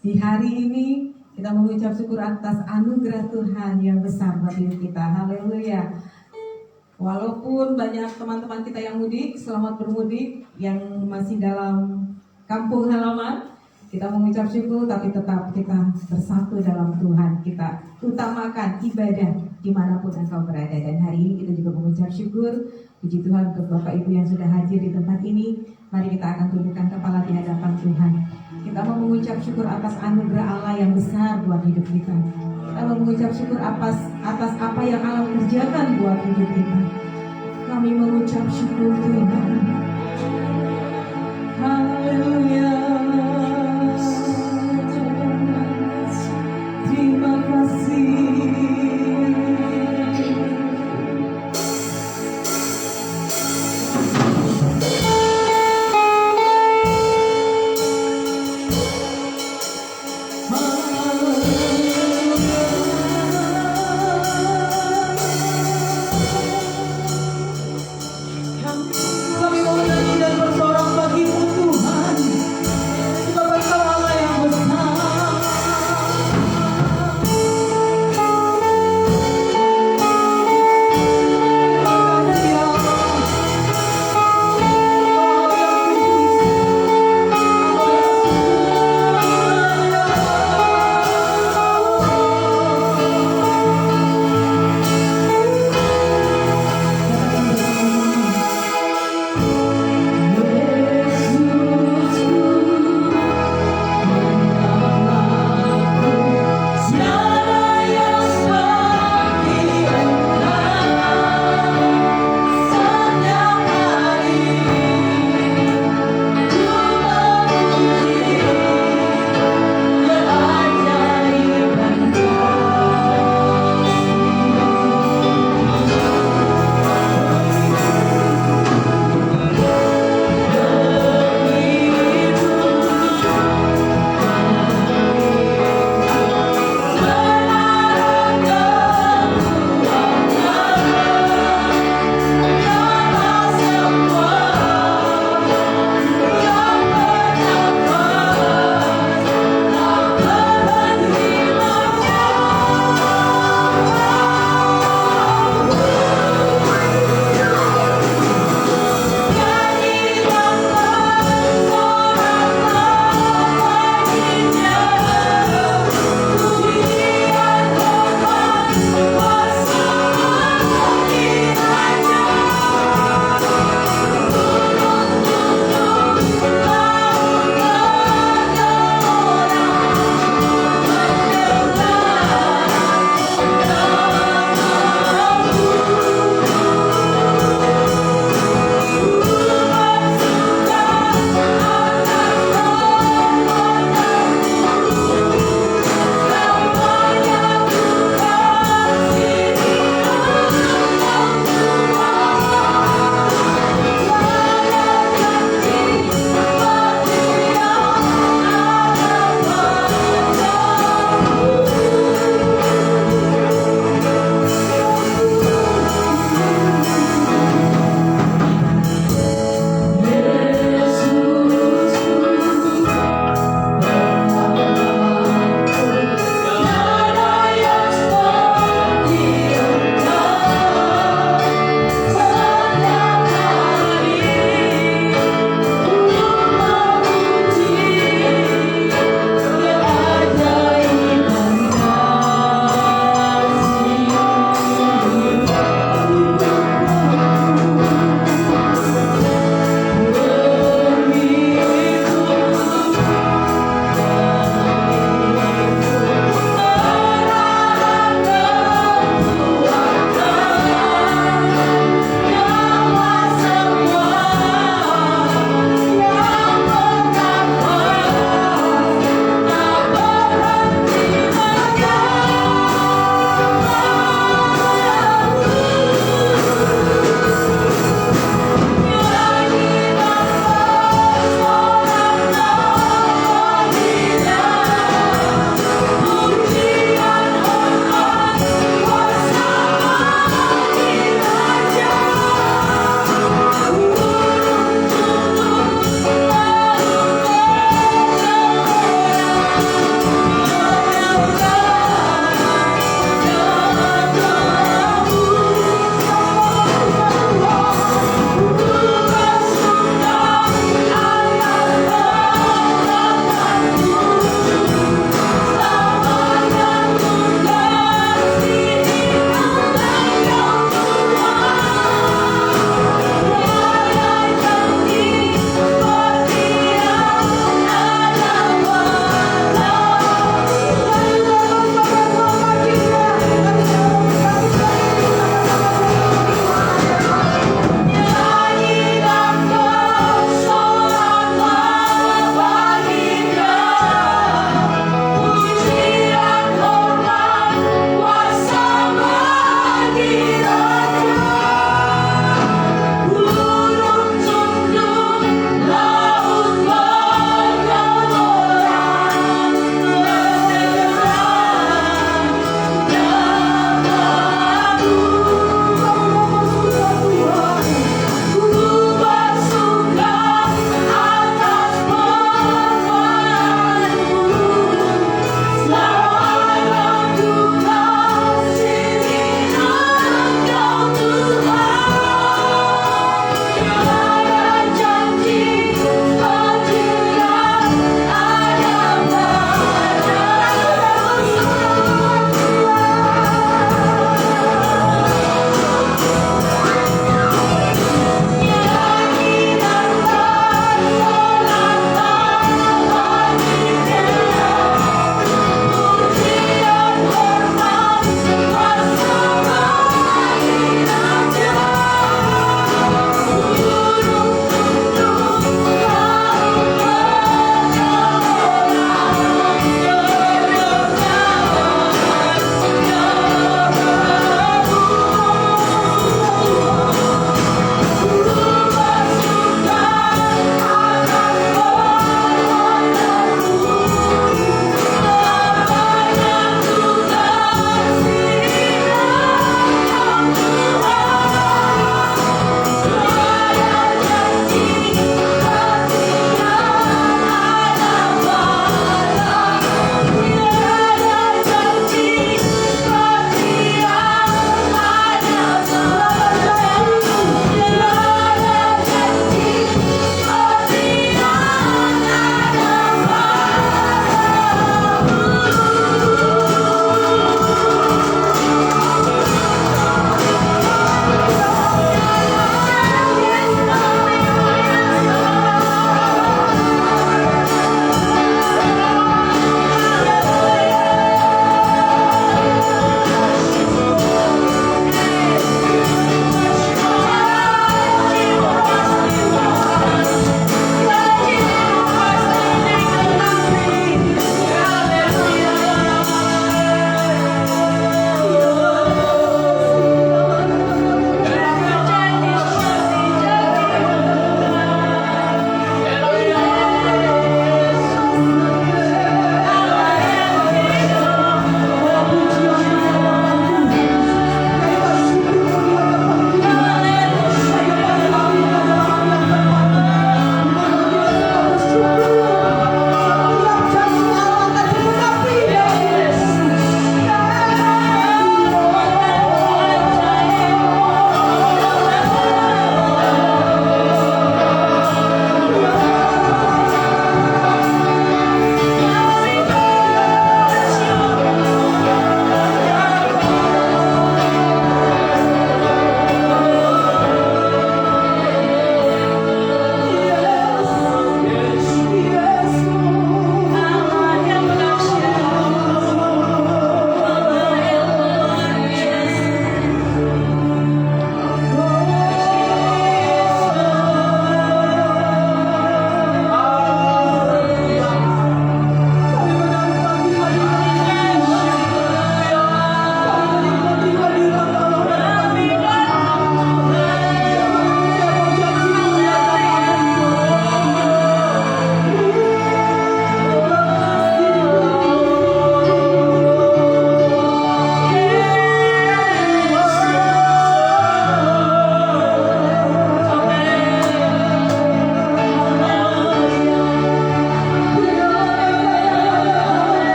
Di hari ini kita mengucap syukur atas anugerah Tuhan yang besar buat hidup kita. Haleluya. Walaupun banyak teman-teman kita yang mudik, selamat bermudik. Yang masih dalam kampung halaman, kita mengucap syukur, tapi tetap kita bersatu dalam Tuhan. Kita utamakan ibadah dimanapun engkau berada. Dan hari ini kita juga mengucap syukur, puji Tuhan untuk Bapak Ibu yang sudah hadir di tempat ini. Mari kita akan tundukkan kepala di hadapan Tuhan. Kita mau mengucap syukur atas anugerah Allah yang besar buat hidup kita. Kita mau mengucap syukur atas apa yang Allah kerjakan buat hidup kita. Kami mengucap syukur Tuhan. Haleluya. Terima kasih. Kami mau nyanyi dan bersorak bagimu Tuhan.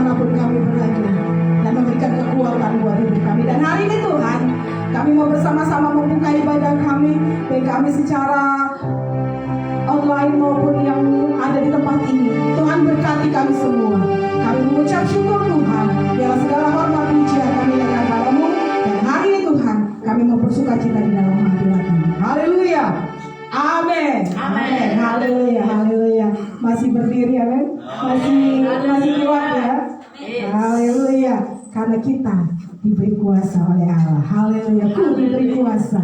dimanapun kami berada, dan memberikan kekuatan buat hidup kami. Dan hari ini Tuhan, kami mau bersama-sama membuka ibadah kami, baik kami secara online maupun yang ada di tempat ini. Tuhan berkati kami semua. Kami mengucap syukur Tuhan, biarlah segala hormat pujian kami akan padamu. Dan hari ini Tuhan, kami mau bersuka cita di dalam hadirat-Mu. Haleluya. Amin. Amin. Haleluya. Haleluya. Masih berdiri, amin. Masih kuat ya. Haleluya. Karena kita diberi kuasa oleh Allah. Haleluya. Ku diberi kuasa.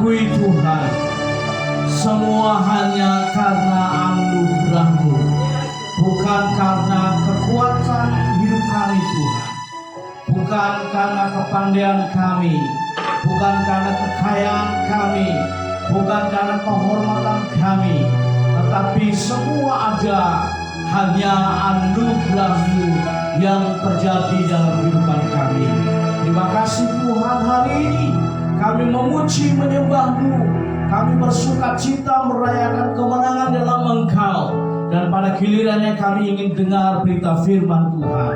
akui Tuhan, semua hanya karena anugerah-Mu, bukan karena kekuatan hidup kami Tuhan, bukan karena kepandaian kami, bukan karena kekayaan kami, bukan karena kehormatan kami, tetapi semua ada hanya anugerah-Mu yang terjadi dalam kehidupan kami. Terima kasih Tuhan, hari ini kami memuji menyembah-Mu, kami bersuka cita merayakan kemenangan dalam Engkau, dan pada gilirannya kami ingin dengar berita firman Tuhan.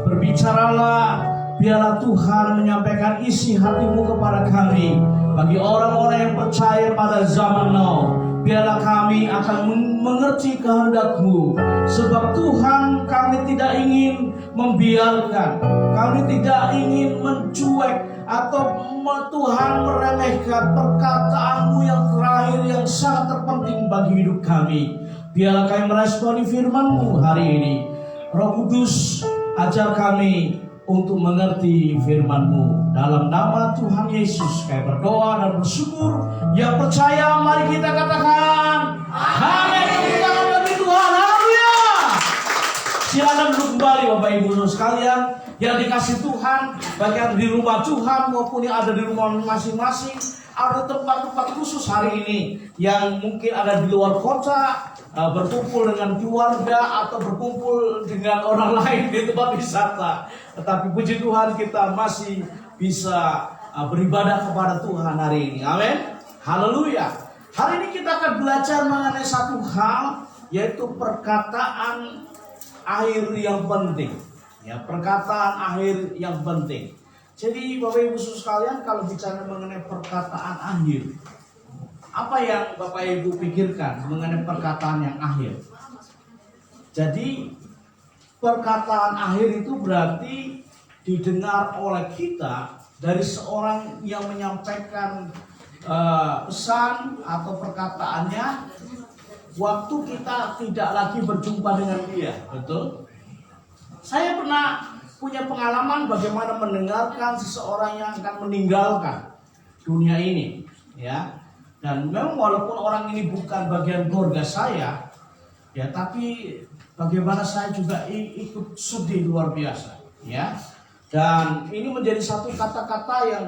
Berbicaralah, biarlah Tuhan menyampaikan isi hati-Mu kepada kami. Bagi orang-orang yang percaya pada zaman now, biarlah kami akan mengerti kehendak-Mu. Sebab Tuhan, kami tidak ingin membiarkan, kami tidak ingin mencuek atau Tuhan meremehkan perkataan-Mu yang terakhir yang sangat terpenting bagi hidup kami. Biarlah kami meresponi firman-Mu hari ini. Roh Kudus, ajar kami untuk mengerti firman-Mu. Dalam nama Tuhan Yesus kami berdoa dan bersyukur. Yang percaya mari kita katakan amin. Kita bagi Tuhan, haleluya. Silakan duduk kembali Bapak Ibu Saudara sekalian yang dikasih Tuhan, bagi yang di rumah Tuhan maupun yang ada di rumah masing-masing. Ada tempat-tempat khusus hari ini yang mungkin ada di luar kota, berkumpul dengan keluarga atau berkumpul dengan orang lain di tempat wisata. Tetapi puji Tuhan, kita masih bisa beribadah kepada Tuhan hari ini. Amin. Haleluya. Hari ini kita akan belajar mengenai satu hal, yaitu perkataan akhir yang penting. Ya, perkataan akhir yang penting. Jadi Bapak Ibu sekalian, kalau bicara mengenai perkataan akhir, apa yang Bapak Ibu pikirkan mengenai perkataan yang akhir? Jadi perkataan akhir itu berarti didengar oleh kita dari seorang yang menyampaikan pesan atau perkataannya waktu kita tidak lagi berjumpa dengan dia. Betul? Saya pernah punya pengalaman bagaimana mendengarkan seseorang yang akan meninggalkan dunia ini, ya. Dan memang walaupun orang ini bukan bagian keluarga saya, ya, tapi bagaimana saya juga ikut sedih luar biasa, ya. Dan ini menjadi satu kata-kata yang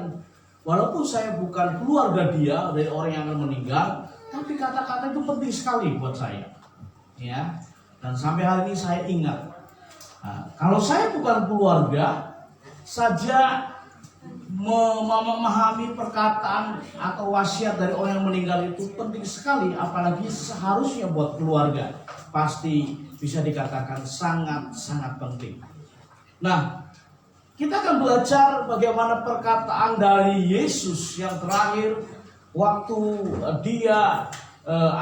walaupun saya bukan keluarga dia dari orang yang akan meninggal, tapi kata-kata itu penting sekali buat saya, ya. Dan sampai hari ini saya ingat. Nah, kalau saya bukan keluarga saja memahami perkataan atau wasiat dari orang yang meninggal itu penting sekali, apalagi seharusnya buat keluarga pasti bisa dikatakan sangat-sangat penting. Nah, kita akan belajar bagaimana perkataan dari Yesus yang terakhir waktu dia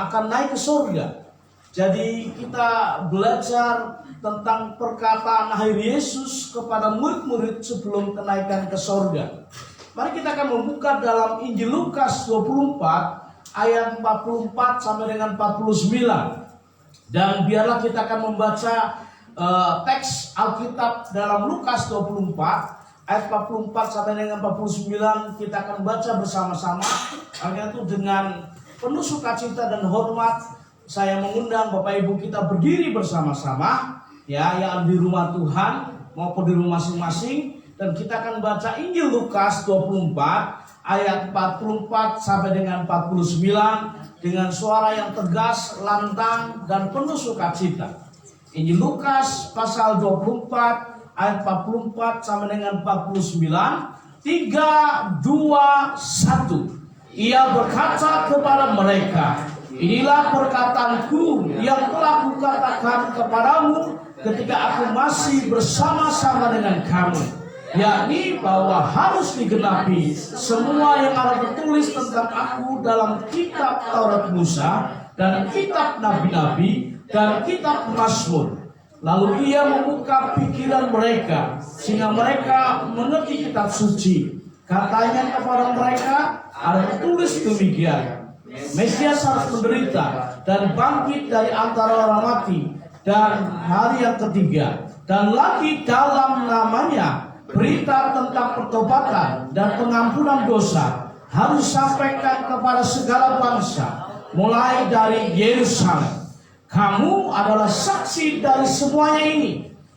akan naik ke surga. Jadi kita belajar tentang perkataan akhir Yesus kepada murid-murid sebelum kenaikan ke surga. Mari kita akan membuka dalam Injil Lukas 24 ayat 44 sampai dengan 49. Dan biarlah kita akan membaca teks Alkitab dalam Lukas 24 ayat 44 sampai dengan 49. Kita akan baca bersama-sama. Karena itu dengan penuh sukacita dan hormat saya mengundang Bapak Ibu kita berdiri bersama-sama, ya, yang di rumah Tuhan maupun di rumah masing-masing, dan kita akan baca Injil Lukas 24 ayat 44 sampai dengan 49 dengan suara yang tegas, lantang dan penuh sukacita. Injil Lukas pasal 24 ayat 44 sampai dengan 49. 3, 2, 1. Ia berkata kepada mereka, inilah perkataanku yang telah kukatakan kepadamu ketika aku masih bersama-sama dengan kamu, yakni bahwa harus digenapi semua yang ada tertulis tentang aku dalam kitab Taurat Musa dan kitab Nabi-Nabi dan kitab Mazmur. Lalu ia membuka pikiran mereka sehingga mereka mengerti kitab suci. Katanya kepada mereka, ada tertulis demikian, Mesias harus menderita dan bangkit dari antara orang mati dan hari yang ketiga, dan lagi dalam namanya berita tentang pertobatan dan pengampunan dosa harus sampaikan kepada segala bangsa, mulai dari Yerusalem. Kamu adalah saksi dari semuanya ini,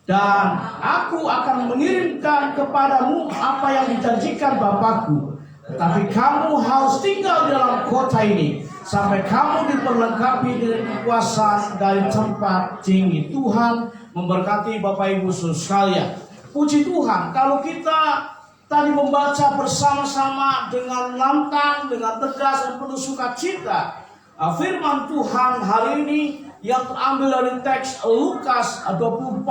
dan aku akan mengirimkan kepadamu apa yang dijanjikan Bapakku. Tetapi kamu harus tinggal di dalam kota ini sampai kamu diperlengkapi dengan kekuasaan dari tempat tinggi. Tuhan memberkati Bapak Ibu Saudara sekalian. Puji Tuhan, kalau kita tadi membaca bersama-sama dengan lantang, dengan tegas dan penuh sukacita firman Tuhan hari ini yang terambil dari teks Lukas 24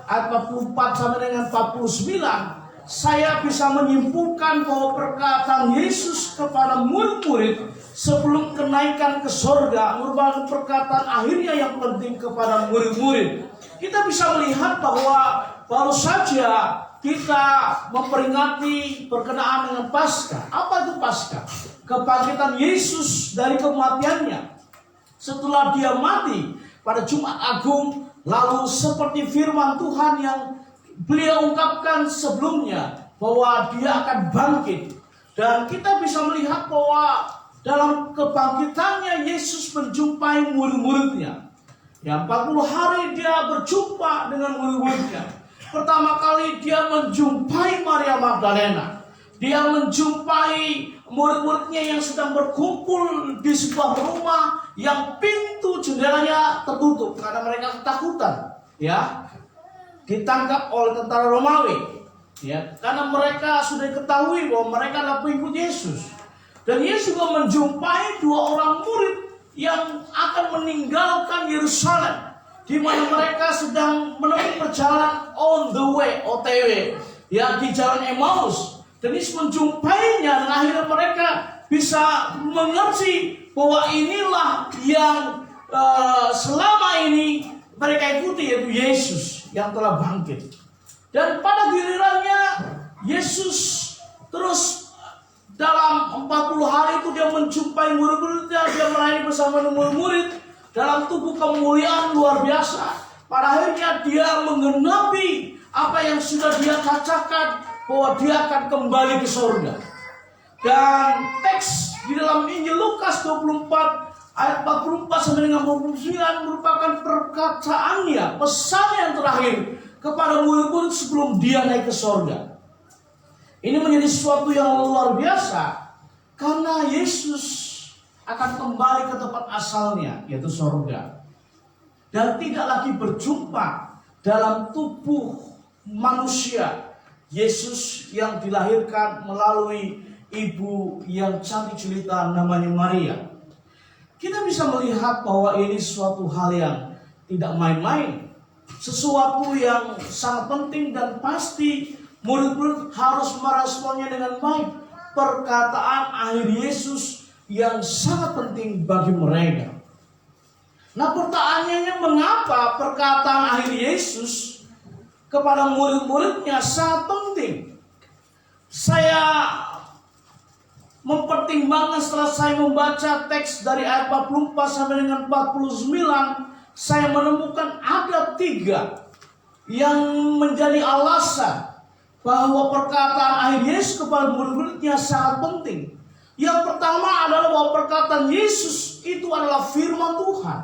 ayat 44 sampai dengan 49, saya bisa menyimpulkan bahwa perkataan Yesus kepada murid-murid sebelum kenaikan ke surga merupakan perkataan akhirnya yang penting kepada murid-murid. Kita bisa melihat bahwa baru saja kita memperingati berkenaan dengan Paskah. Apa itu Paskah? Kebangkitan Yesus dari kematiannya. Setelah dia mati pada Jumat Agung, lalu seperti firman Tuhan yang beliau ungkapkan sebelumnya bahwa dia akan bangkit. Dan kita bisa melihat bahwa dalam kebangkitannya Yesus menjumpai murid-muridnya. Ya, 40 hari dia berjumpa dengan murid-muridnya. Pertama kali dia menjumpai Maria Magdalena. Dia menjumpai murid-muridnya yang sedang berkumpul di sebuah rumah yang pintu jendelanya tertutup karena mereka ketakutan, ya, ditangkap oleh tentara Romawi, ya, karena mereka sudah diketahui bahwa mereka adalah pengikut Yesus. Dan Yesus juga menjumpai 2 orang murid yang akan meninggalkan Yerusalem, di mana mereka sedang menempuh perjalanan on the way, OTW, ya, di jalan Emmaus. Dan Yesus menjumpainya dan akhirnya mereka bisa mengerti bahwa inilah yang selama ini mereka ikuti, yaitu Yesus yang telah bangkit. Dan pada gilirannya Yesus terus dalam 40 hari itu dia menjumpai murid-muridnya, dia melayani bersama murid-murid dalam tubuh kemuliaan luar biasa. Pada akhirnya dia menggenapi apa yang sudah dia katakan bahwa dia akan kembali ke surga. Dan teks di dalam Injil Lukas 24 ayat 44 sampai dengan 49 merupakan perkataannya, pesan yang terakhir kepada murid-murid sebelum dia naik ke surga. Ini menjadi sesuatu yang luar biasa karena Yesus akan kembali ke tempat asalnya, yaitu surga. Dan tidak lagi berjumpa dalam tubuh manusia. Yesus yang dilahirkan melalui ibu yang cantik jelita namanya Maria. Kita bisa melihat bahwa ini suatu hal yang tidak main-main, sesuatu yang sangat penting dan pasti murid-murid harus meresponnya dengan baik. Perkataan akhir Yesus yang sangat penting bagi mereka. Nah, pertanyaannya, mengapa perkataan akhir Yesus kepada murid-muridnya sangat penting? Saya mempertimbangkan setelah saya membaca teks dari ayat 44 sampai dengan 49, saya menemukan ada 3 yang menjadi alasan bahwa perkataan akhir Yesus kepada murid-muridnya sangat penting. Yang pertama adalah bahwa perkataan Yesus itu adalah firman Tuhan.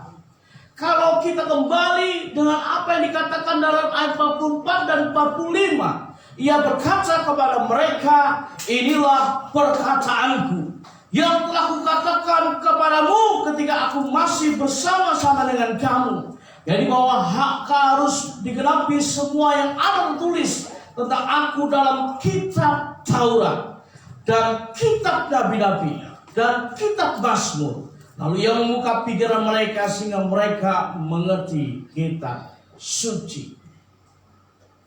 Kalau kita kembali dengan apa yang dikatakan dalam ayat 44 dan 45, ia berkata kepada mereka, inilah perkataanku yang telah kukatakan kepadamu ketika aku masih bersama-sama dengan kamu. Jadi bahwa harus digenapi semua yang ada tertulis tentang aku dalam kitab Taurat dan kitab Nabi-Nabi dan kitab Mazmur. Lalu ia membuka pikiran mereka sehingga mereka mengerti kitab suci.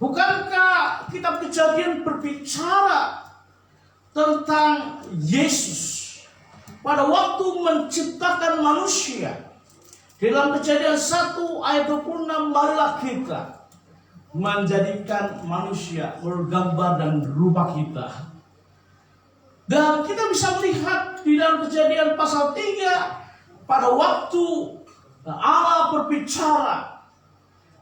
Bukankah kitab Kejadian berbicara tentang Yesus pada waktu menciptakan manusia? Dalam Kejadian 1 ayat 26, marilah kita menjadikan manusia bergambar dan rupa kita. Dan kita bisa melihat di dalam Kejadian pasal 3, pada waktu Allah berbicara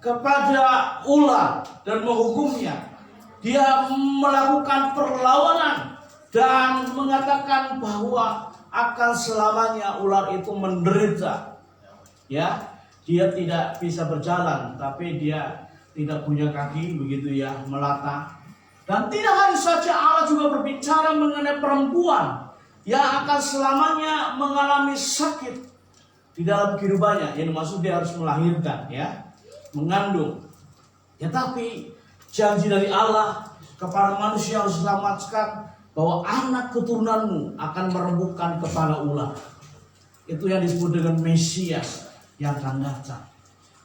kepada ular dan menghukumnya, dia melakukan perlawanan dan mengatakan bahwa akan selamanya ular itu menderita. Ya, dia tidak bisa berjalan, tapi dia tidak punya kaki, begitu ya, melata. Dan tidak hanya saja, Allah juga berbicara mengenai perempuan yang akan selamanya mengalami sakit di dalam kehidupannya. Yang maksud dia harus melahirkan, ya, mengandung. Ya, tapi janji dari Allah kepada manusia yang harus diselamatkan bahwa anak keturunanmu akan merembukan kepala ular. Itu yang disebut dengan Mesias yang akan datang.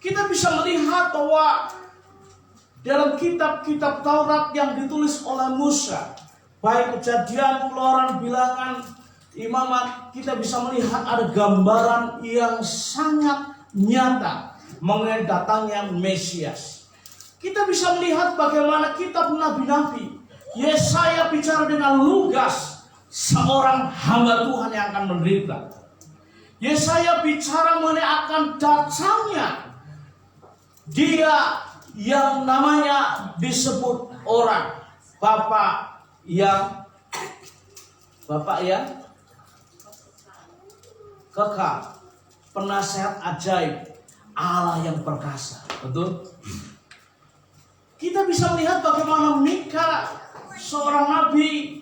Kita bisa melihat bahwa dalam kitab-kitab Taurat yang ditulis oleh Musa, baik Kejadian, Keluaran, Bilangan, Imamat, kita bisa melihat ada gambaran yang sangat nyata mengenai datangnya Mesias. Kita bisa melihat bagaimana kitab nabi-nabi. Yesaya bicara dengan lugas seorang hamba Tuhan yang akan menderita. Yesaya bicara mengenai akan datangnya dia yang namanya disebut orang Bapak yang kekal, penasehat ajaib, Allah yang perkasa. Betul? Kita bisa melihat bagaimana Mika, seorang nabi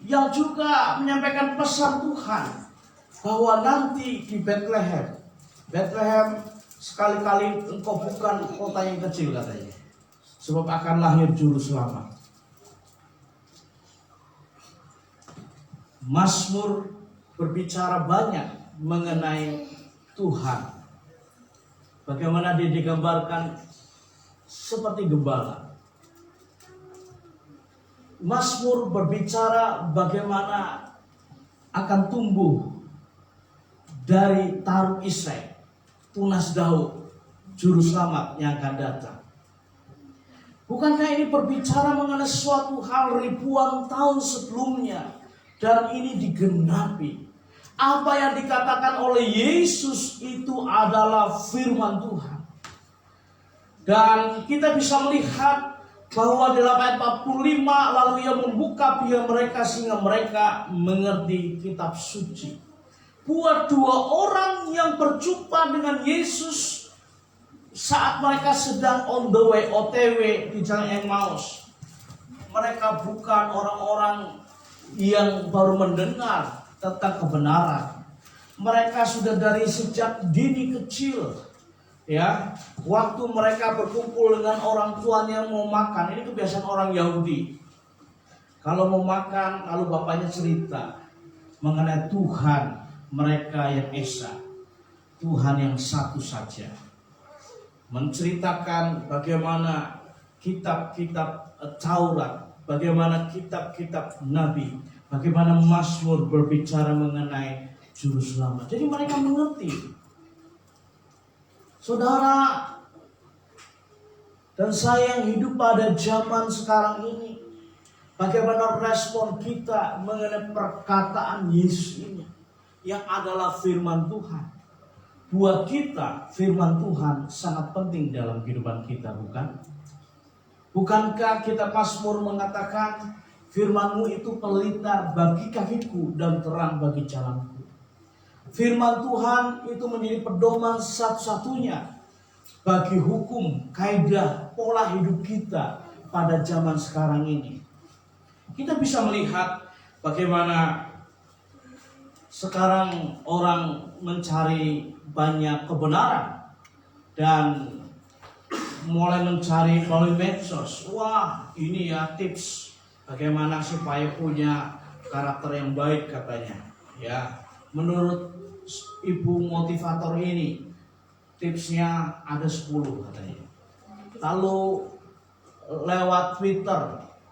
yang juga menyampaikan pesan Tuhan bahwa nanti di Bethlehem sekali-kali engkau bukan kota yang kecil, katanya, sebab akan lahir juru selamat. Mazmur berbicara banyak mengenai Tuhan, bagaimana dia digambarkan seperti gembala. Mazmur berbicara bagaimana akan tumbuh dari taruh Isai, tunas Daud, juru selamat yang akan datang. Bukankah ini berbicara mengenai suatu hal ribuan tahun sebelumnya, dan ini digenapi? Apa yang dikatakan oleh Yesus itu adalah firman Tuhan. Dan kita bisa melihat bahwa dalam ayat 45, lalu ia membuka pikiran mereka sehingga mereka mengerti kitab suci. Buat dua orang yang berjumpa dengan Yesus saat mereka sedang on the way, OTW di jalan Emmaus. Mereka bukan orang-orang yang baru mendengar tentang kebenaran. Mereka sudah dari sejak dini kecil, ya, waktu mereka berkumpul dengan orang tuanya mau makan. Ini kebiasaan orang Yahudi. Kalau mau makan, lalu bapaknya cerita mengenai Tuhan mereka yang esa, Tuhan yang satu saja. Menceritakan bagaimana kitab-kitab Taurat, bagaimana kitab-kitab Nabi, bagaimana Mazmur berbicara mengenai juru selamat. Jadi mereka mengerti. Saudara dan saya yang hidup pada zaman sekarang ini, bagaimana respon kita mengenai perkataan Yesus ini yang adalah firman Tuhan. Buat kita, firman Tuhan sangat penting dalam kehidupan kita, bukan? Bukankah kita Mazmur mengatakan, firman-Mu itu pelita bagi kakiku dan terang bagi jalanku. Firman Tuhan itu menjadi pedoman satu-satunya bagi hukum, kaidah, pola hidup kita pada zaman sekarang ini. Kita bisa melihat bagaimana sekarang orang mencari banyak kebenaran dan mulai mencari melalui medsos. Wah, ini ya tips bagaimana supaya punya karakter yang baik, katanya. Ya, menurut ibu motivator ini tipsnya ada 10, katanya. Lalu lewat Twitter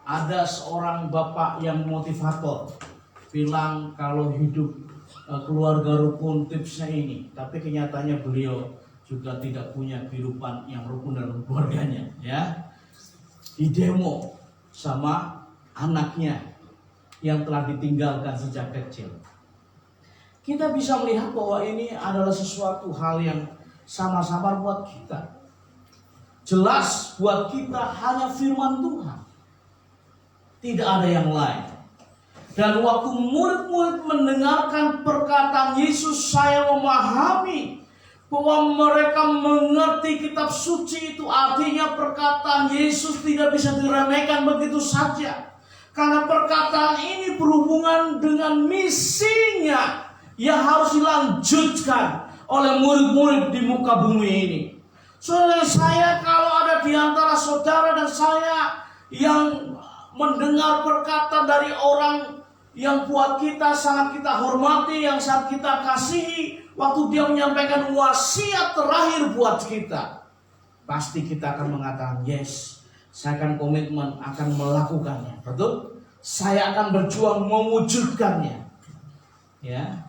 ada seorang bapak yang motivator bilang kalau hidup keluarga rukun tipsnya ini, tapi kenyataannya beliau juga tidak punya kehidupan yang rukun dalam keluarganya, ya. Di demo sama anaknya yang telah ditinggalkan sejak kecil. Kita bisa melihat bahwa ini adalah sesuatu hal yang sama-sama buat kita. Jelas buat kita hanya firman Tuhan. Tidak ada yang lain. Dan waktu murid-murid mendengarkan perkataan Yesus, saya memahami bahwa mereka mengerti kitab suci itu, artinya perkataan Yesus tidak bisa diremehkan begitu saja. Karena perkataan ini berhubungan dengan misinya yang harus dilanjutkan oleh murid-murid di muka bumi ini. Saudara saya, kalau ada di antara saudara dan saya yang mendengar perkataan dari orang yang buat kita sangat kita hormati, yang sangat kita kasihi, waktu dia menyampaikan wasiat terakhir buat kita, pasti kita akan mengatakan, yes, saya akan komitmen akan melakukannya. Betul? Saya akan berjuang mewujudkannya. Ya.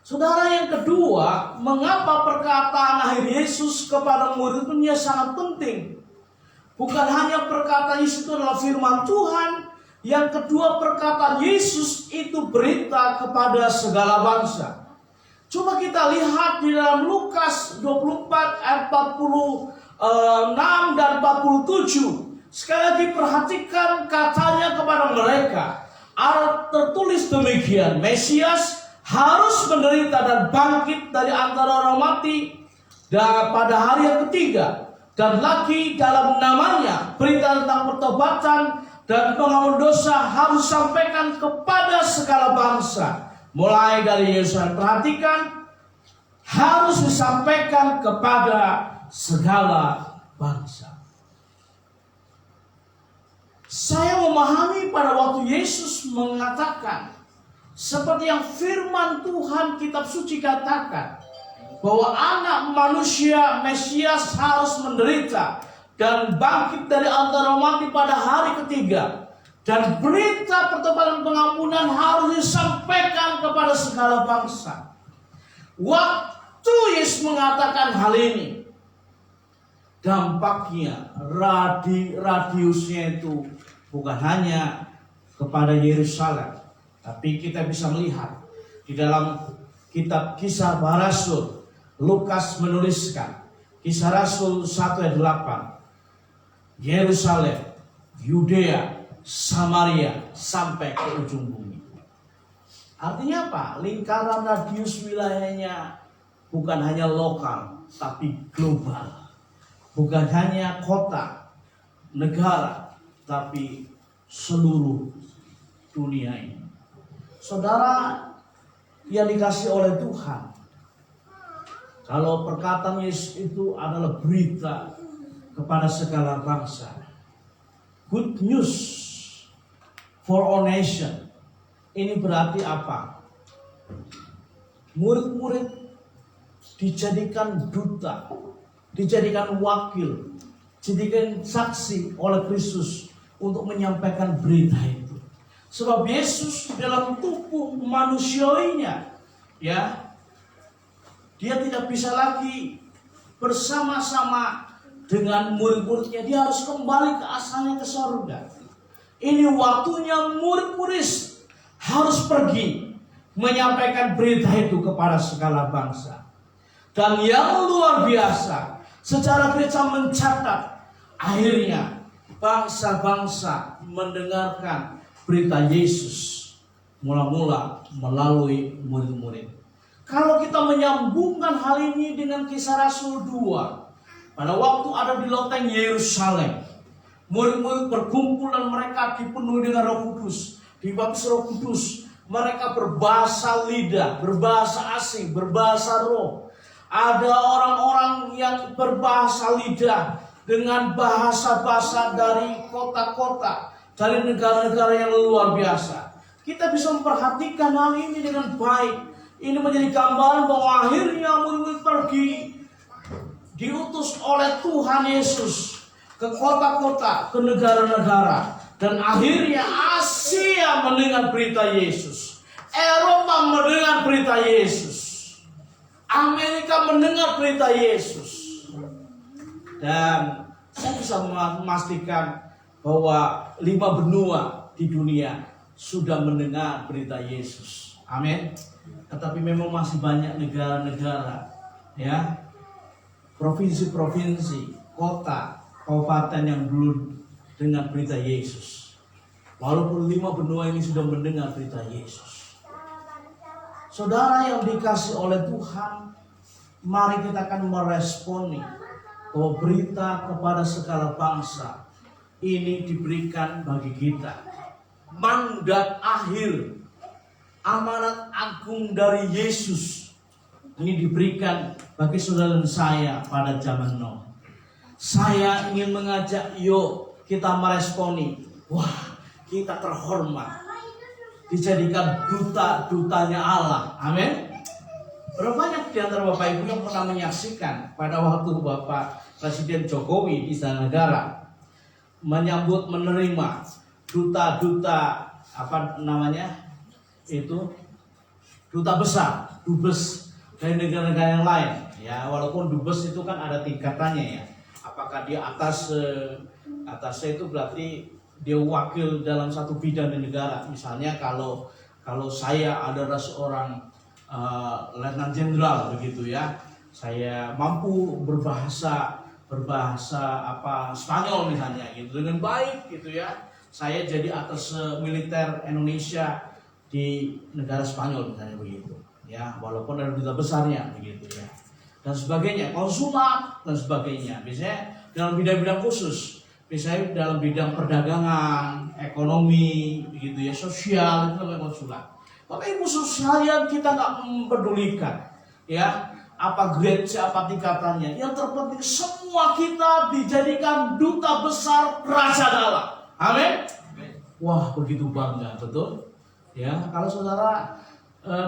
Saudara, yang kedua, mengapa perkataan akhir Yesus kepada murid-muridnya sangat penting? Bukan hanya perkataan Yesus itu adalah firman Tuhan. Yang kedua, perkataan Yesus itu berita kepada segala bangsa. Coba kita lihat di dalam Lukas 24 ayat 46 dan 47. Sekali lagi perhatikan katanya kepada mereka. Ada tertulis demikian, Mesias harus menderita dan bangkit dari antara orang mati dan pada hari yang ketiga. Dan lagi dalam namanya berita tentang pertobatan dan pengampunan dosa harus sampaikan kepada segala bangsa, mulai dari Yerusalem. Perhatikan, harus disampaikan kepada segala bangsa. Saya memahami pada waktu Yesus mengatakan, seperti yang firman Tuhan kitab suci katakan, bahwa anak manusia Mesias harus menderita dan bangkit dari antara mati pada hari ketiga, dan berita pertobatan pengampunan harus disampaikan kepada segala bangsa. Waktu Yesus mengatakan hal ini, dampaknya radiusnya itu bukan hanya kepada Yerusalem, tapi kita bisa melihat di dalam kitab Kisah Para Rasul. Lukas menuliskan, Kisah Rasul 1 ayat 8, Yerusalem, Yudea, Samaria sampai ke ujung bumi. Artinya apa? Lingkaran radius wilayahnya bukan hanya lokal, tapi global. Bukan hanya kota, negara, tapi seluruh dunia ini. Saudara yang dikasih oleh Tuhan, kalau perkataan Yesus itu adalah berita kepada segala bangsa, good news for all nation. Ini berarti apa? Murid-murid dijadikan duta, dijadikan wakil, dijadikan saksi oleh Kristus untuk menyampaikan berita itu. Sebab Yesus dalam tubuh manusiawinya, ya, dia tidak bisa lagi bersama-sama dengan murid-muridnya. Dia harus kembali ke asalnya, ke surga. Ini waktunya murid-murid harus pergi menyampaikan berita itu kepada segala bangsa. Dan yang luar biasa, secara gereja mencatat, akhirnya bangsa-bangsa mendengarkan berita Yesus mula-mula melalui murid-murid. Kalau kita menyambungkan hal ini dengan Kisah Rasul 2, pada waktu ada di loteng Yerusalem, murid-murid berkumpul dan mereka dipenuhi dengan Roh Kudus, dibaptis Roh Kudus. Mereka berbahasa lidah, berbahasa asing, berbahasa roh. Ada orang-orang yang berbahasa lidah dengan bahasa-bahasa dari kota-kota, dari negara-negara yang luar biasa. Kita bisa memperhatikan hal ini dengan baik. Ini menjadi gambaran bahwa akhirnya murid-murid pergi, diutus oleh Tuhan Yesus ke kota-kota, ke negara-negara. Dan akhirnya Asia mendengar berita Yesus, Eropa mendengar berita Yesus, Amerika mendengar berita Yesus. Dan saya bisa memastikan bahwa 5 benua di dunia sudah mendengar berita Yesus. Amin. Tetapi memang masih banyak negara-negara, ya, provinsi-provinsi, kota, kabupaten yang belum dengar berita Yesus. Walaupun 5 benua ini sudah mendengar berita Yesus. Saudara yang dikasih oleh Tuhan, mari kita akan meresponi bahwa berita kepada segala bangsa ini diberikan bagi kita. Mandat akhir, amanat agung dari Yesus ini diberikan bagi saudara dan saya pada zaman Nuh. Saya ingin mengajak, yuk kita meresponi. Wah, kita terhormat dijadikan duta-dutanya Allah. Amin. Berapa banyak di antara Bapak Ibu yang pernah menyaksikan pada waktu Bapak Presiden Jokowi di Istana Negara menyambut, menerima duta-duta, apa namanya itu, duta besar, dubes dari negara-negara yang lain. Ya, walaupun dubes itu kan ada tingkatannya ya. Apakah dia atasnya itu berarti dia wakil dalam satu bidang di negara. Misalnya kalau saya adalah seorang Letnan Jenderal begitu ya, saya mampu berbahasa Spanyol misalnya gitu dengan baik gitu ya. Saya jadi atas militer Indonesia di negara Spanyol misalnya begitu ya, walaupun ada duta besarnya begitu ya, dan sebagainya, konsulat dan sebagainya. Biasanya dalam bidang-bidang khusus, misalnya dalam bidang perdagangan, ekonomi, begitu ya, sosial, itu namanya konsulat. Bapak Ibu sekalian, kita nggak mempedulikan, ya, apa grade, apa tingkatannya. Yang terpenting semua kita dijadikan duta besar Raja Allah. Amin. Wah, begitu bangga, betul? Ya, kalau saudara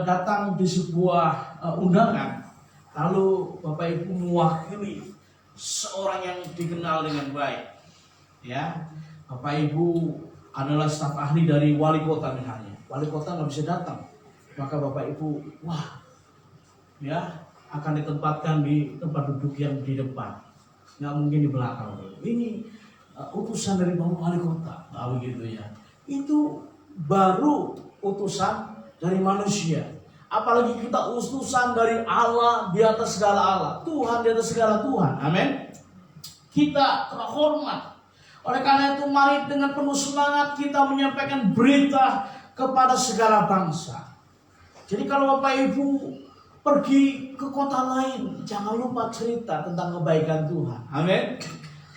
datang di sebuah undangan, lalu Bapak Ibu mewakili seorang yang dikenal dengan baik, ya, Bapak Ibu adalah staf ahli dari wali kota misalnya, wali kota nggak bisa datang, maka Bapak Ibu, wah, ya, akan ditempatkan di tempat duduk yang di depan, nggak mungkin di belakang. Ini utusan dari wali kota, nah, begitu ya. Itu baru utusan dari manusia. Apalagi kita utusan dari Allah di atas segala Allah, Tuhan di atas segala Tuhan. Amin. Kita terhormat. Oleh karena itu mari dengan penuh semangat kita menyampaikan berita kepada segala bangsa. Jadi kalau Bapak Ibu pergi ke kota lain, jangan lupa cerita tentang kebaikan Tuhan. Amin.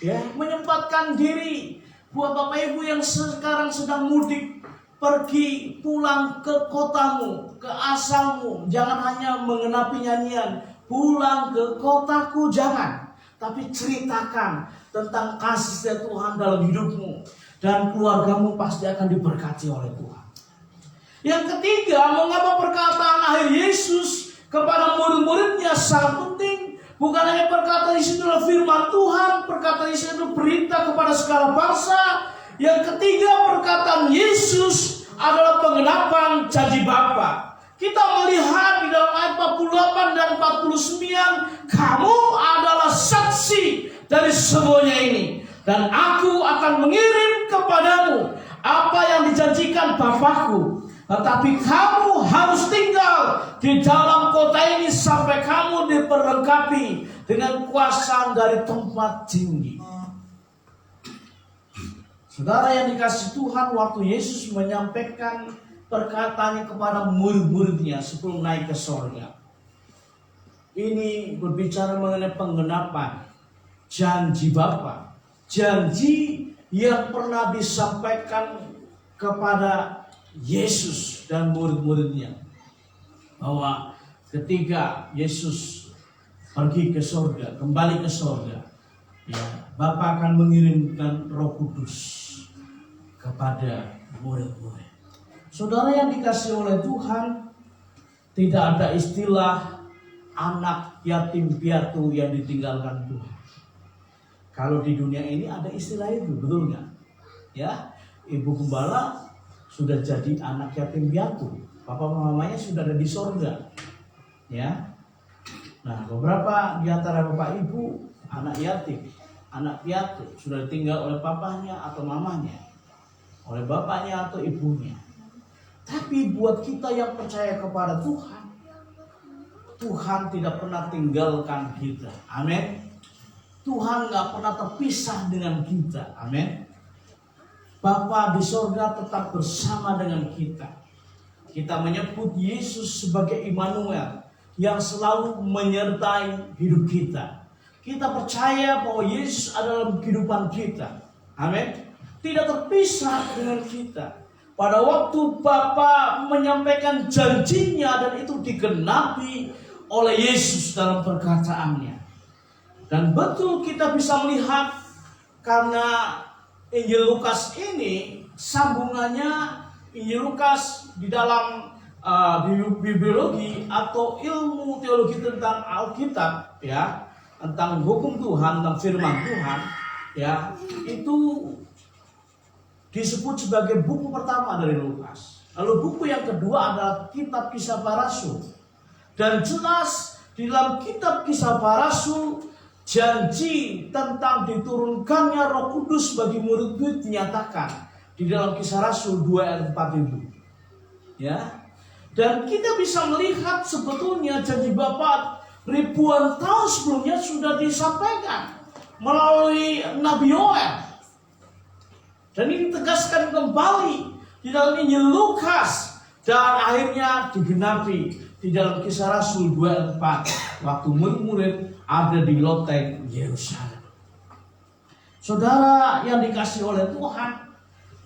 Ya, menyempatkan diri buat Bapak Ibu yang sekarang sedang mudik, pergi pulang ke kotamu, ke asalmu. Jangan hanya mengenapi nyanyian, pulang ke kotaku, jangan. Tapi ceritakan tentang kasih Tuhan dalam hidupmu. Dan keluargamu pasti akan diberkati oleh Tuhan. Yang ketiga, mengapa perkataan akhir Yesus kepada murid-muridnya sangat penting. Bukan hanya perkataan Yesus adalah firman Tuhan, perkataan Yesus itu berita kepada segala bangsa. Yang ketiga, perkataan Yesus adalah penggenapan janji Bapa. Kita melihat di dalam ayat 48 dan 49, kamu adalah saksi dari semuanya ini, dan aku akan mengirim kepadamu apa yang dijanjikan Bapakku. Tetapi kamu harus tinggal di dalam kota ini sampai kamu diperlengkapi dengan kuasa dari tempat tinggi. Saudara yang dikasihi Tuhan, waktu Yesus menyampaikan perkataannya kepada murid-muridnya sebelum naik ke sorga, ini berbicara mengenai penggenapan janji Bapa, janji yang pernah disampaikan kepada Yesus dan murid-muridnya, bahwa ketika Yesus pergi ke sorga, kembali ke sorga, ya, Bapa akan mengirimkan Roh Kudus kepada murid-murid. Saudara yang dikasihi oleh Tuhan, tidak ada istilah anak yatim piatu yang ditinggalkan Tuhan. Kalau di dunia ini ada istilah itu, betul nggak? Ya, ibu gembala sudah jadi anak yatim piatu, papa mamanya sudah ada di sorga, ya. Nah, beberapa di antara bapak ibu anak yatim, anak piatu sudah ditinggal oleh papanya atau mamanya, oleh bapaknya atau ibunya. Tapi buat kita yang percaya kepada Tuhan, Tuhan tidak pernah tinggalkan kita. Amin. Tuhan gak pernah terpisah dengan kita. Amin. Bapa di sorga tetap bersama dengan kita. Kita menyebut Yesus sebagai Immanuel yang selalu menyertai hidup kita. Kita percaya bahwa Yesus adalah kehidupan kita. Amin. Tidak terpisah dengan kita. Pada waktu Bapa menyampaikan janjinya dan itu digenapi oleh Yesus dalam perkataannya. Dan betul kita bisa melihat karena Injil Lukas ini sambungannya Injil Lukas di dalam bibliologi atau ilmu teologi tentang Alkitab, ya, tentang hukum Tuhan, tentang firman Tuhan, ya, itu disebut sebagai buku pertama dari Lukas. Lalu buku yang kedua adalah kitab Kisah Para Rasul. Dan jelas di dalam kitab Kisah Para Rasul janji tentang diturunkannya Roh Kudus bagi murid-murid dinyatakan di dalam Kisah Rasul 2 ayat 4 itu. Ya. Dan kita bisa melihat sebetulnya janji Bapa ribuan tahun sebelumnya sudah disampaikan melalui Nabi Yoel. Dan ini ditegaskan kembali di dalam Injil Lukas dan akhirnya digenapi di dalam Kisah Rasul 2 ayat 4 waktu murid-murid ada di loteng Yerusalem. Saudara yang dikasihi oleh Tuhan,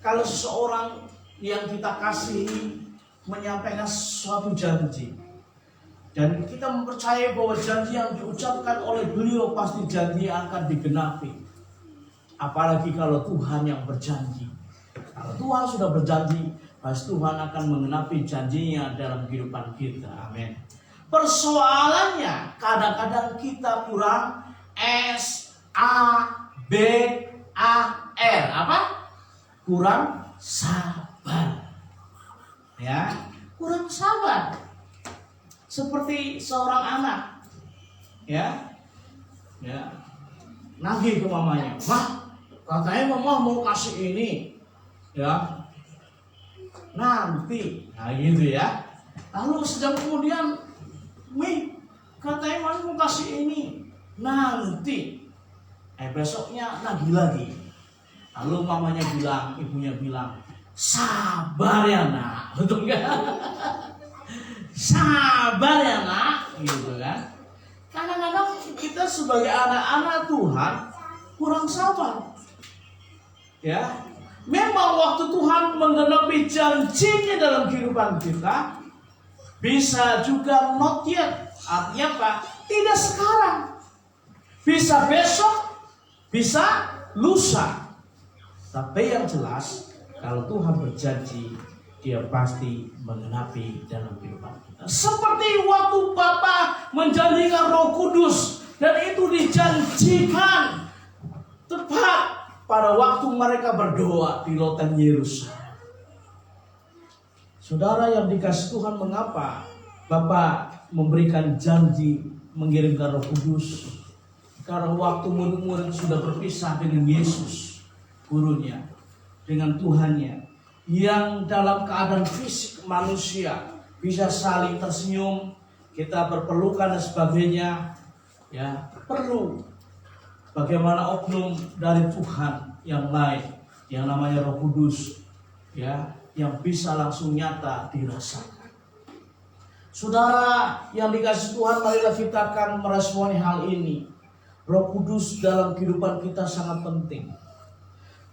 kalau seseorang yang kita kasihi menyampaikan suatu janji dan kita mempercayai bahwa janji yang diucapkan oleh beliau pasti janji yang akan digenapi. Apalagi kalau Tuhan yang berjanji. Kalau Tuhan sudah berjanji, pasti Tuhan akan mengenapi janjinya dalam kehidupan kita. Amin. Persoalannya kadang-kadang kita kurang S-A-B-A-R. Apa? Kurang sabar. Ya, kurang sabar. Seperti seorang anak. Ya. Nagih ke mamanya. Mah, katanya mama mau kasih ini. Ya. Nanti. Nah gitu ya. Lalu sejam kemudian, Mi, katanya mama mau kasih ini. Nanti. Besoknya nagih lagi. Lalu mamanya bilang, ibunya bilang, sabar ya nak. Betul nggak? Sabar ya nak. Gitu kan. Kadang-kadang kita sebagai anak-anak Tuhan kurang sabar. Ya. Memang waktu Tuhan menggenapi janjinya dalam kehidupan kita, bisa juga not yet. Artinya apa? Tidak sekarang. Bisa besok, bisa lusa. Tapi yang jelas, kalau Tuhan berjanji, Dia pasti menggenapi dalam kehidupan kita. Seperti waktu Bapa menjanjikan Roh Kudus, dan itu dijanjikan tepat pada waktu mereka berdoa di loteng Yerusalem. Saudara yang dikasihi Tuhan, mengapa Bapa memberikan janji mengirimkan Roh Kudus? Karena waktu murid-murid sudah berpisah dengan Yesus, gurunya, dengan Tuhannya, yang dalam keadaan fisik manusia bisa saling tersenyum, kita berpelukan dan sebagainya, ya, perlu bagaimana oknum dari Tuhan yang lain yang namanya Roh Kudus, ya, yang bisa langsung nyata dirasakan. Saudara yang dikasihi Tuhan, marilah kita akan meresponi hal ini. Roh Kudus dalam kehidupan kita sangat penting.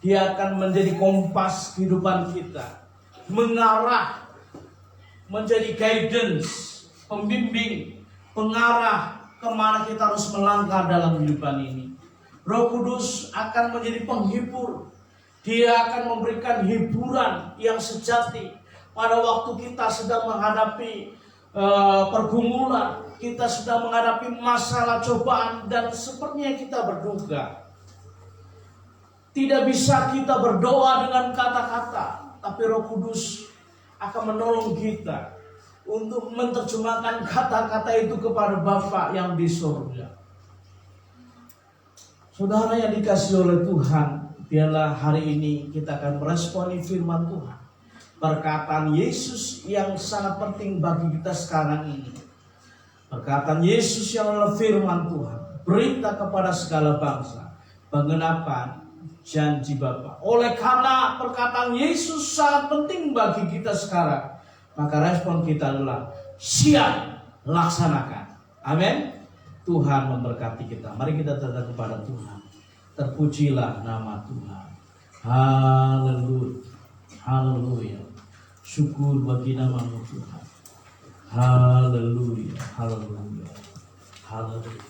Dia akan menjadi kompas kehidupan kita, mengarah, menjadi guidance, pembimbing, pengarah kemana kita harus melangkah dalam kehidupan ini. Roh Kudus akan menjadi penghibur. Dia akan memberikan hiburan yang sejati pada waktu kita sedang menghadapi pergumulan, kita sedang menghadapi masalah cobaan, dan sepertinya kita berduka. Tidak bisa kita berdoa dengan kata-kata, tapi Roh Kudus akan menolong kita untuk menerjemahkan kata-kata itu kepada Bapa yang di surga. Saudara yang dikasihi oleh Tuhan, biarlah hari ini kita akan meresponi firman Tuhan. Perkataan Yesus yang sangat penting bagi kita sekarang ini. Perkataan Yesus yang adalah firman Tuhan, berita kepada segala bangsa, penggenapan janji Bapa. Oleh karena perkataan Yesus sangat penting bagi kita sekarang, maka respon kita adalah siap, laksanakan. Amin. Tuhan memberkati kita. Mari kita datang kepada Tuhan. Terpujilah nama Tuhan. Haleluya. Haleluya. Syukur bagi nama-Mu Tuhan. Haleluya. Haleluya. Haleluya.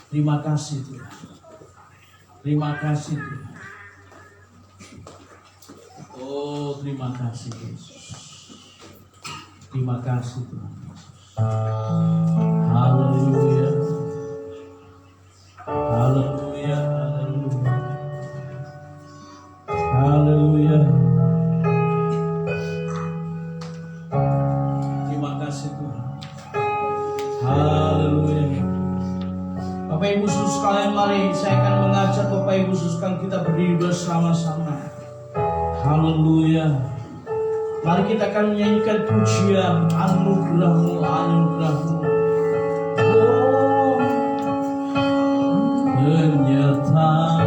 Terima kasih Tuhan. Terima kasih Tuhan. Oh, terima kasih Yesus. Terima kasih Tuhan Yesus. Haleluya. Haleluya. Haleluya. Terima kasih Tuhan. Haleluya. Bapak Ibu Saudara sekalian, mari saya akan mengajak Bapak Ibu Saudara sekalian kita berdiri bersama-sama. Haleluya. Mari kita akan menyanyikan pujian anugerah-Mu, anugerah-Mu. Oh, penyertaan menyertai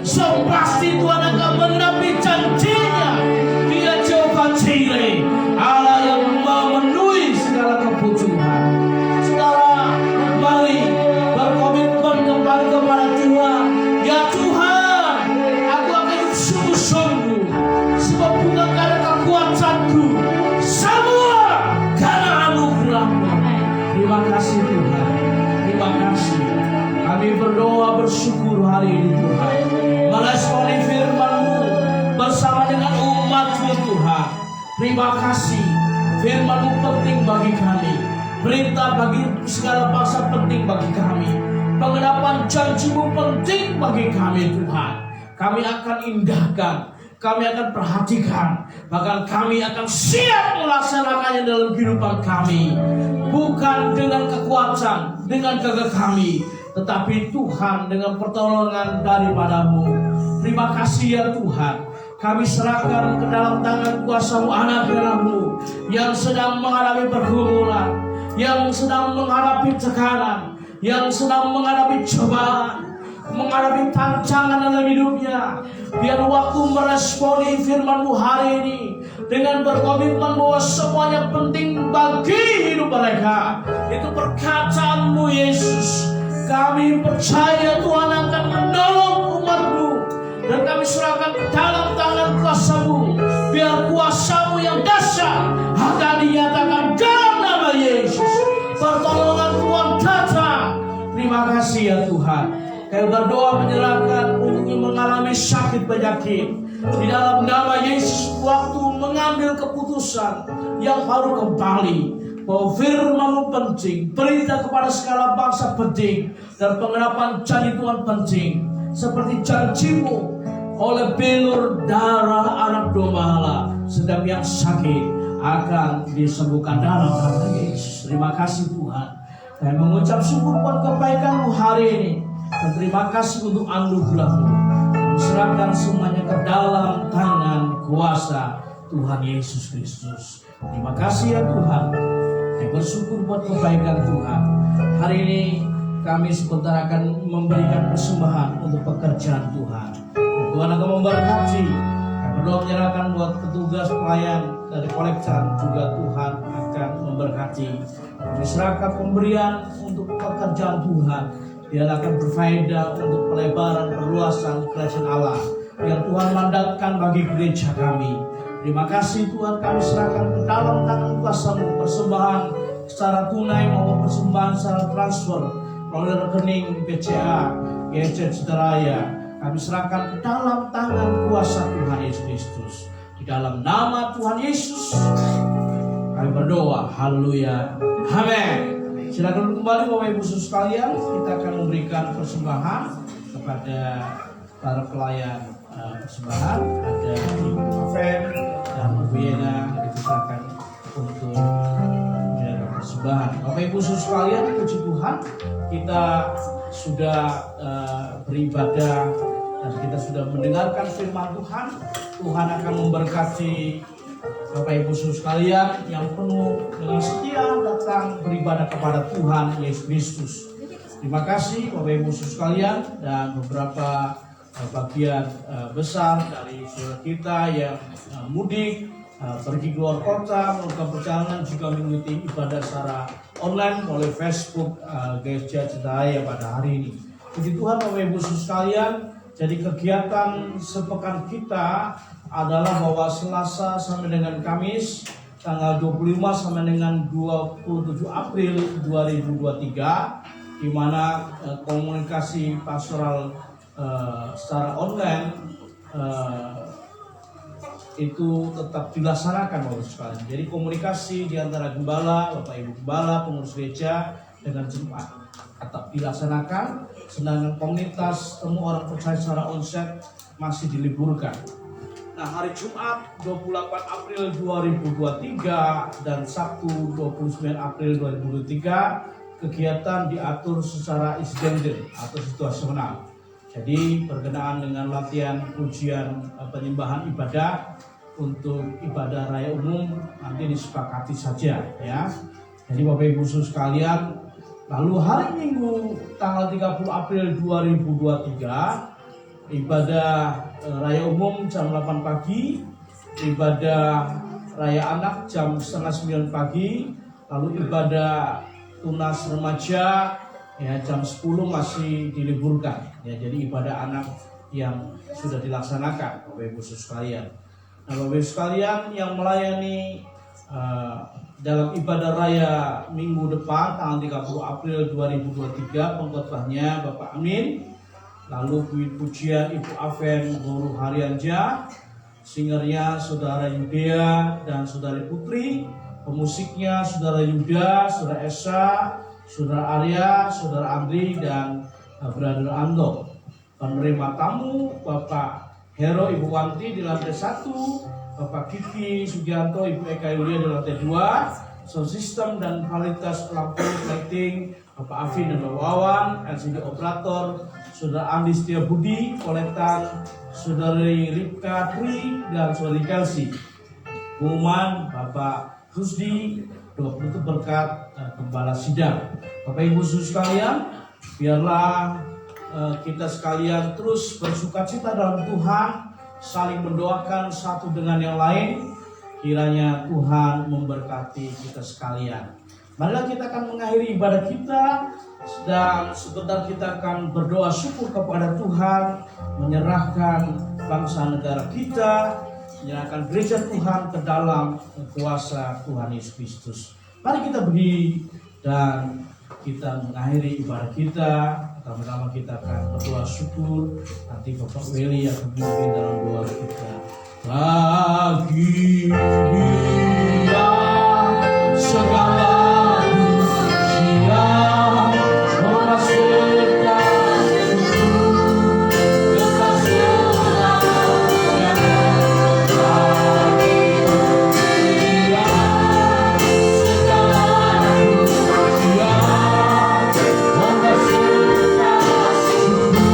So pasti Tuhan akan menepi janjinya. Dia Jehovah Jireh, Allah yang memenuhi segala kebutuhan. Saudara, mari berkomitmen kepada Tuhan. Ya Tuhan, aku akan hidup sungguh-sungguh, sebab bukan karena kekuatanku, semua karena anugerah-Mu. Terima kasih Tuhan, terima kasih. Kami berdoa bersyukur hari ini Tuhan, meresponi firman-Mu bersama dengan umat-Mu Tuhan. Terima kasih, firman-Mu penting bagi kami, perintah bagi segala bangsa penting bagi kami, pengenapan janji-Mu penting bagi kami Tuhan. Kami akan indahkan, kami akan perhatikan, bahkan kami akan siap melaksanakannya dalam kehidupan kami. Bukan dengan kekuatan, dengan gagah kami, tetapi Tuhan dengan pertolongan daripada-Mu. Terima kasih ya Tuhan. Kami serahkan ke dalam tangan kuasa-Mu anak-anak-Mu yang sedang mengalami pergumulan, yang sedang menghadapi tekanan, yang sedang menghadapi cobaan, menghadapi tantangan dalam hidupnya. Biar waktu meresponi firman-Mu hari ini dengan berkomitmen bahwa semuanya penting bagi hidup mereka. Itu perkataan-Mu Yesus. Kami percaya Tuhan akan menolong umat-Mu, dan kami serahkan ke dalam tangan kuasa-Mu. Biar kuasa-Mu yang dahsyat akan dinyatakan dalam nama Yesus. Pertolongan Tuhan datang. Terima kasih ya Tuhan. Kami berdoa menyerahkan untuk yang mengalami sakit penyakit. Di dalam nama Yesus, waktu mengambil keputusan yang baru kembali, bahwa firman-Mu penting, perintah kepada segala bangsa penting, dan pengenapan janji Tuhan penting. Seperti janji-Mu oleh bilur darah anak domba Allah, sedang yang sakit akan disembuhkan dalam nama Yesus. Terima kasih Tuhan. Kami mengucap syukur buat kebaikan-Mu hari ini, dan terima kasih untuk anugerah-Mu. Serahkan semuanya ke dalam tangan kuasa Tuhan Yesus Kristus. Terima kasih ya Tuhan. Kami bersyukur buat kebaikan Tuhan. Hari ini kami sebentar akan memberikan persembahan untuk pekerjaan Tuhan. Dan Tuhan akan memberkati. Kami berdoa menyerahkan buat petugas pelayan dari kolektor, juga Tuhan akan memberkati. Kami serahkan pemberian untuk pekerjaan Tuhan. Dia akan berfaedah untuk pelebaran perluasan kerajaan Allah yang Tuhan mandatkan bagi gereja kami. Terima kasih Tuhan, kami serahkan ke dalam tangan kuasa-Mu persembahan secara tunai maupun persembahan secara transfer melalui rekening BCA, GC Citeraya. Kami serahkan ke dalam tangan kuasa Tuhan Yesus Kristus. Di dalam nama Tuhan Yesus kami berdoa. Haleluya. Amin. Silakan kembali Bapak Ibu Saudara sekalian, kita akan memberikan persembahan kepada para pelayan persembahan. Ada Ibu Fen dan Ibu Yena dipersilakan untuk memberikan persembahan. Bapak Ibu Saudara sekalian, puji Tuhan, kita sudah beribadah dan kita sudah mendengarkan firman Tuhan. Tuhan akan memberkati Bapak Ibu Saudara sekalian yang penuh dengan setia datang beribadah kepada Tuhan Yesus Kristus. Terima kasih Bapak Ibu Saudara sekalian, dan beberapa bagian besar dari saudara kita yang mudik pergi keluar kota melakukan perjalanan juga mengikuti ibadah secara online melalui Facebook Gereja Citeraya pada hari ini. Puji Tuhan Bapak Ibu Saudara sekalian, jadi kegiatan sepekan kita adalah bahwa Selasa sampai dengan Kamis tanggal 25 sampai dengan 27 April 2023, di mana komunikasi pastoral secara online itu tetap dilaksanakan Bapak sekalian. Jadi komunikasi di antara gembala, Bapak Ibu gembala, pengurus gereja dengan jemaat tetap dilaksanakan, sedangkan komunitas temu orang percaya secara onsite masih diliburkan. Nah, hari Jumat 28 April 2023 dan Sabtu 29 April 2023 kegiatan diatur secara insidental atau situasional. Jadi berkenaan dengan latihan pujian penyembahan ibadah untuk ibadah raya umum nanti disepakati saja ya. Jadi Bapak Ibu Saudara sekalian, lalu hari Minggu tanggal 30 April 2023 ibadah raya umum jam 8 pagi, ibadah raya anak jam setengah 9 pagi, lalu ibadah tunas remaja ya jam 10 masih diliburkan ya, jadi ibadah anak yang sudah dilaksanakan Bapak Ibu sekalian. Nah Bapak Ibu sekalian yang melayani dalam ibadah raya minggu depan tanggal 30 April 2023 pengkhotbahnya Bapak Amin, lalu pujian Ibu Aven Guru Harianja, singernya Saudara Yudea dan Saudari Putri, pemusiknya Saudara Yuda, Saudara Esa, Saudara Arya, Saudara Andri, dan Brother Ando. Penerima tamu Bapak Hero Ibu Wanti di lantai 1, Bapak Kiki Sugianto Ibu Eka Yulia di lantai 2, sound system dan kualitas lampu lighting Bapak Afin dan Bapak Wawan, LCD operator Saudara Andi Setiabudi, kolektan Saudari Ripka Tri dan Saudari Kelsey. Pengumuman Bapak Rusdi, doa penutup berkat Gembala Sidang. Bapak Ibu sekalian, biarlah kita sekalian terus bersukacita dalam Tuhan, saling mendoakan satu dengan yang lain. Kiranya Tuhan memberkati kita sekalian. Marilah kita akan mengakhiri ibadah kita dan sebentar kita akan berdoa syukur kepada Tuhan, menyerahkan bangsa negara kita, menyerahkan gereja Tuhan ke dalam kuasa Tuhan Yesus Kristus. Mari kita berdiri dan kita mengakhiri ibadah kita. Pertama-tama kita akan berdoa syukur. Nanti Bapak Weli akan memimpin dalam doa kita. Bagi Dia segala pujian, hormat serta syukur kita serahkan. Bagi Dia segala pujian, hormat serta syukur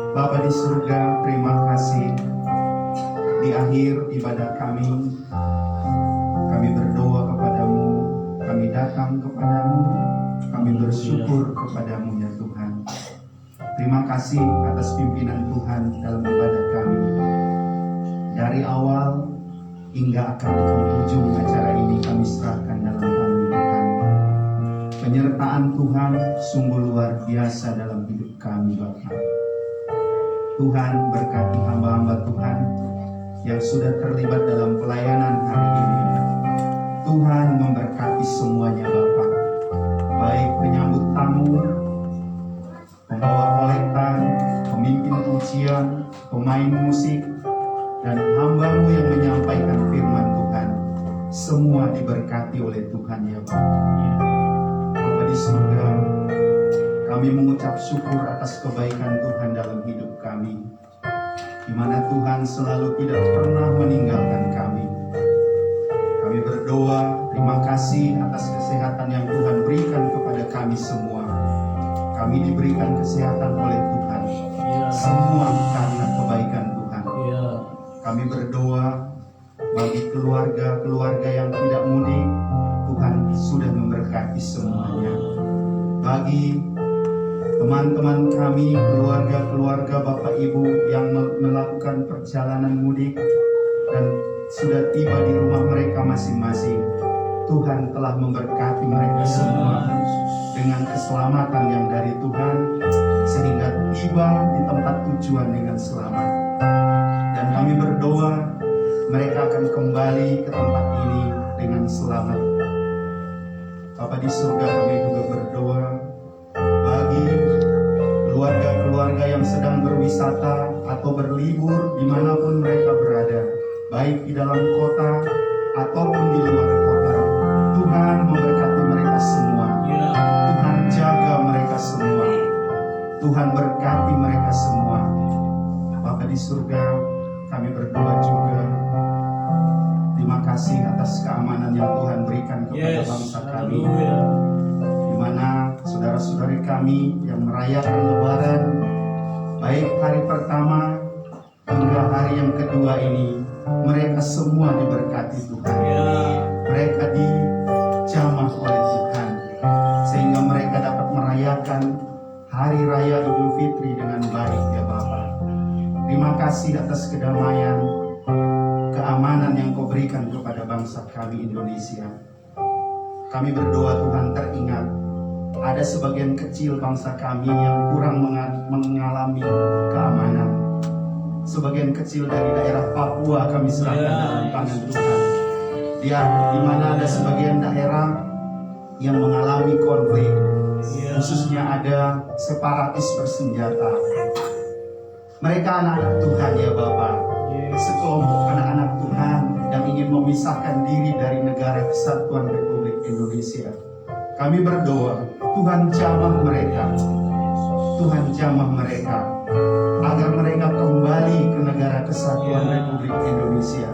Bapa di surga, terima kasih. Di akhir ibadah kami berdoa kepadamu, kami datang kepadamu, kami bersyukur kepadamu ya Tuhan. Terima kasih atas pimpinan Tuhan dalam ibadah kami. Dari awal hingga akan ujung acara ini kami serahkan dalam tangan Tuhan. Penyertaan Tuhan sungguh luar biasa dalam hidup kami Bapa. Tuhan berkati hamba-hamba Tuhan yang sudah terlibat dalam pelayanan hari ini. Tuhan memberkati semuanya Bapa, baik penyambut tamu, pembawa kolektan, pemimpin pujian, pemain musik, dan hamba-Mu yang menyampaikan firman Tuhan. Semua diberkati oleh Tuhan ya Bapa. Bapa di surga, kami mengucap syukur atas kebaikan Tuhan dalam hidup kami, di mana Tuhan selalu tidak pernah meninggalkan kami. Kami berdoa, terima kasih atas kesehatan yang Tuhan berikan kepada kami semua. Kami diberikan kesehatan oleh Tuhan, semua karena kebaikan Tuhan. Kami berdoa bagi keluarga-keluarga yang tidak mudik, Tuhan sudah memberkati semuanya. Bagi teman-teman kami, keluarga-keluarga Bapak Ibu yang melakukan perjalanan mudik dan sudah tiba di rumah mereka masing-masing, Tuhan telah memberkati mereka semua dengan keselamatan yang dari Tuhan, sehingga tiba di tempat tujuan dengan selamat. Dan kami berdoa mereka akan kembali ke tempat ini dengan selamat. Bapa di surga, kami juga berdoa bagi keluarga-keluarga yang sedang berwisata atau berlibur dimanapun mereka berada. baik di dalam kota ataupun di luar kota. Tuhan memberkati mereka semua. Tuhan jaga mereka semua. Tuhan berkati mereka semua. Bapa di surga, kami berdoa juga. Terima kasih atas keamanan yang Tuhan berikan kepada bangsa kami. Di mana saudara-saudari kami yang merayakan Lebaran, baik hari pertama hingga hari yang kedua ini, mereka semua diberkati Tuhan. Mereka dijamah oleh Tuhan, sehingga mereka dapat merayakan Hari Raya Idul Fitri dengan baik, ya Bapa. Terima kasih atas kedamaian, keamanan yang Kau berikan kepada bangsa kami Indonesia. Kami berdoa Tuhan, teringat ada sebagian kecil bangsa kami yang kurang mengalami keamanan. Sebagian kecil dari daerah Papua kami serahkan dalam tangan Tuhan. Di mana ada sebagian daerah yang mengalami konflik, khususnya ada separatis bersenjata. Mereka anak-anak Tuhan, ya Bapa. Sekelompok anak-anak Tuhan yang ingin memisahkan diri dari negara kesatuan Republik Indonesia. Kami berdoa, Tuhan jamah mereka. Tuhan jamah mereka agar mereka kembali ke negara kesatuan Republik Indonesia.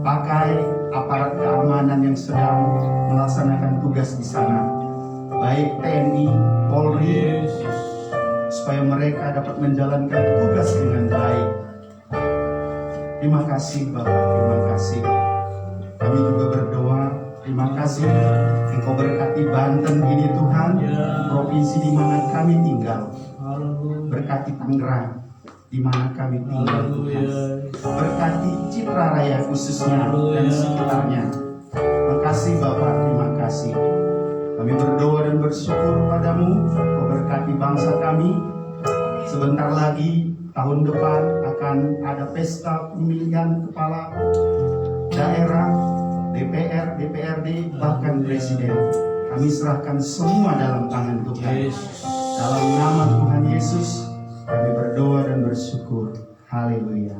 Pakai aparat keamanan yang sedang melaksanakan tugas di sana, baik TNI, Polri, supaya mereka dapat menjalankan tugas dengan baik. Terima kasih Bapak, terima kasih. Kami juga berdoa, terima kasih Engkau berkati Banten ini Tuhan, provinsi di mana kami tinggal. Berkati Tangerang di mana kami tinggal Tuhan. Berkati Citra Raya khususnya dan sekitarnya. Terima kasih Bapak, terima kasih. Kami berdoa dan bersyukur padamu, Kau berkati bangsa kami. Sebentar lagi tahun depan akan ada pesta pemilihan kepala daerah, DPR, DPRD, bahkan Presiden. Kami serahkan semua dalam tangan Tuhan. Dalam nama Tuhan Yesus, kami berdoa dan bersyukur. Haleluya.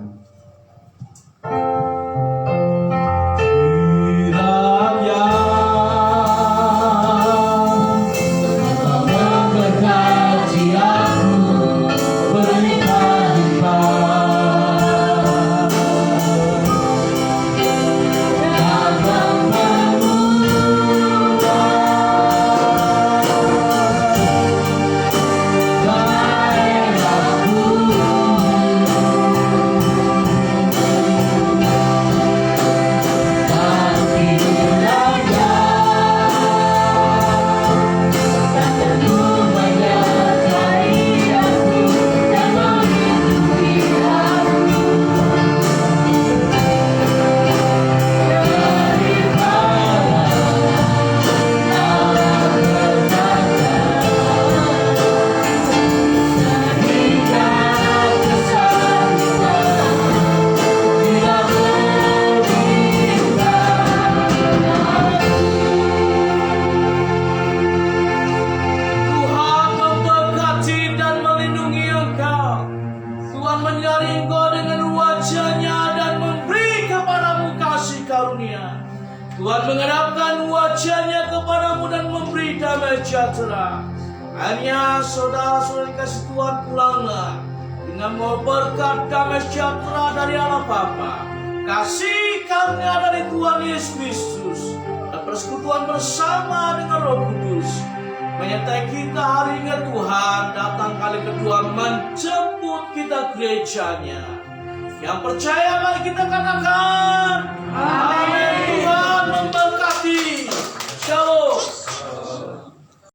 Tuhan menghadapkan wajahnya kepadamu dan memberi damai sejahtera. Hanya saudara-saudara dikasih Tuhan pulanglah dengan membawa berkat damai sejahtera dari Allah Bapa, kasih karunia dari Tuhan Yesus Kristus, dan persekutuan bersama dengan Roh Kudus menyertai kita hari ini. Tuhan datang kali kedua menjemput kita gerejanya. Yang percaya mari kita katakan amin.